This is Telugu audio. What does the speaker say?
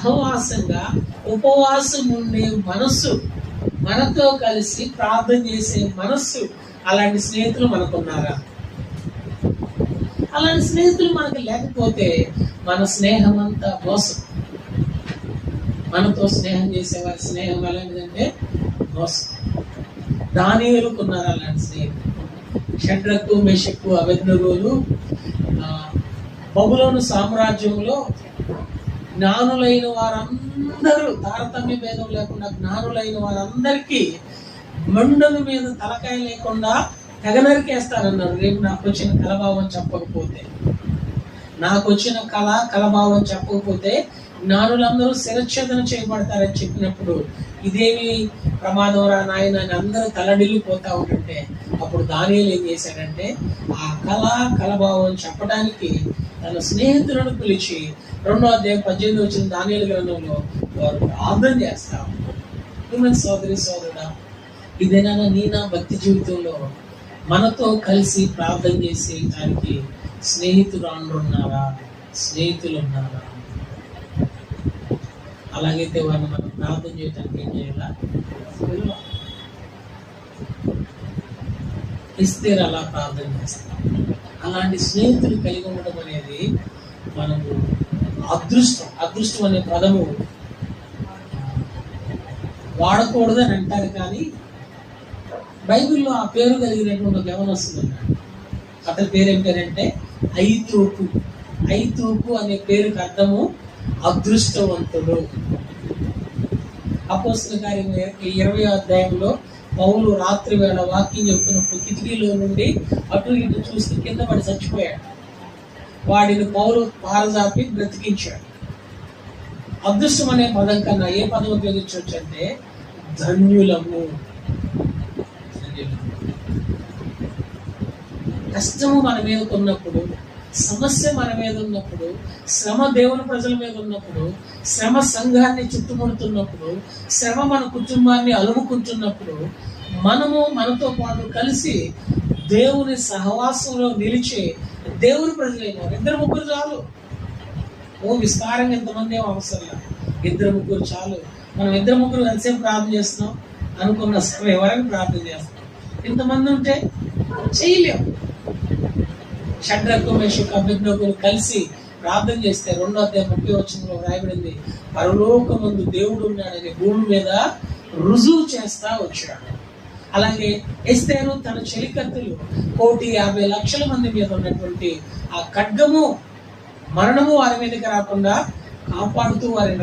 సహవాసంగా ఉపవాసం ఉండే మనస్సు, మనతో కలిసి ప్రార్థన చేసే మనస్సు, అలాంటి స్నేహితులు మనకున్నారా? అలాంటి స్నేహితులు మనకు లేకపోతే మన స్నేహం అంతా మోసం. మనతో స్నేహం చేసేవారి స్నేహం ఎలాంటిదంటే మోసం. దానియేలుకున్నారు అలాంటి స్నేహితులు. షడ్రకు, మెషకు, అబేద్నెగోలు బబులోను సామ్రాజ్యంలో జ్ఞానులైన వారందరూ, తారతమ్య భేదం లేకుండా జ్ఞానులైన వారందరికీ మండుల మీద తలకాయ లేకుండా తెగ నరికేస్తారన్నారు. రేపు నాకు వచ్చిన కలభావం చెప్పకపోతే, నాకు వచ్చిన కలభావం చెప్పకపోతే జ్ఞానులందరూ శిరచ్ఛేదన చేయబడతారని చెప్పినప్పుడు ఇదేమి ప్రమాదం రా నాయన అని అందరూ తలడిల్లిపోతా ఉంటుంటే, అప్పుడు దానియేలు ఏం చేశాడంటే ఆ కలభావం చెప్పడానికి తన స్నేహితులను పిలిచి 2వ అధ్యాయం 18 వచ్చిన దానియేలు గ్రంథంలో వారు ప్రార్థన చేస్తా ఉంటారు. సోదరి సోదరుడా, ఇదేనా నా భక్తి జీవితంలో మనతో కలిసి ప్రార్థన చేసేటానికి స్నేహితులు ఉన్నారా? స్నేహితులు ఉన్నారా? అలాగైతే వారిని మనం ప్రార్థన చేయడానికి ఏం చేయాలా? ఇస్తే అలా ప్రార్థన చేస్తాం. అలాంటి స్నేహితులు కలిగి ఉండడం అనేది మనము అదృష్టం అనే పదము వాడకూడదని అంటారు, కానీ బైబిల్లో ఆ పేరు కలిగినటువంటి ఒక యవనస్తుడు ఉన్నాడు. అతని పేరు ఏమిటంటే ఐతూపు అనే పేరుకి అర్థము అదృష్టవంతుడు. అపోస్తల కార్యం 20వ అధ్యాయంలో పౌలు రాత్రి వేళ వాక్యం చెప్తున్నప్పుడు కిటికీలో నుండి అటు ఇటు చూస్తూ కింద పడి చచ్చిపోయాడు. వాడిని పౌలు పారజాపి బ్రతికించాడు. అదృష్టం అనే పదం కన్నా ఏ పదం ఉపయోగించవచ్చు అంటే ధన్యులము. కష్టము మన మీద ఉన్నప్పుడు, సమస్య మన మీద ఉన్నప్పుడు, శ్రమ దేవుని ప్రజల మీద ఉన్నప్పుడు, శ్రమ సంఘాన్ని చుట్టుముడుతున్నప్పుడు, శ్రమ మన కుటుంబాన్ని అలుముకుంటున్నప్పుడు, మనతో పాటు కలిసి దేవుని సహవాసంలో నిలిచే దేవుని ప్రజలైన 2-3 చాలు. విస్తారంగా ఎంతమంది ఏమో అవసరం, 2-3 చాలు. మనం 2-3 ఎంతసేపు ప్రార్థన చేస్తున్నాం అనుకున్న సమయం వరకు ప్రార్థన చేస్తాం. ఇంతమంది ఉంటే చేయలేం. షడ్రకు, మెషకు, అబేద్నెగోలు కలిసి ప్రార్థన చేస్తే 2వ అధ్యాయం 30వ వచనంలో రాయబడింది, పరలోకమందు దేవుడు ఉన్నాడని భూమి మీద రుజువు చేస్తా వచ్చాడు. అలాగే ఎస్తేరు తన చెలికత్తులు 1,50,00,000 మంది మీద ఉన్నటువంటి ఆ ఖడ్గము, మరణము వారి మీదకి రాకుండా కాపాడుతూ వారిని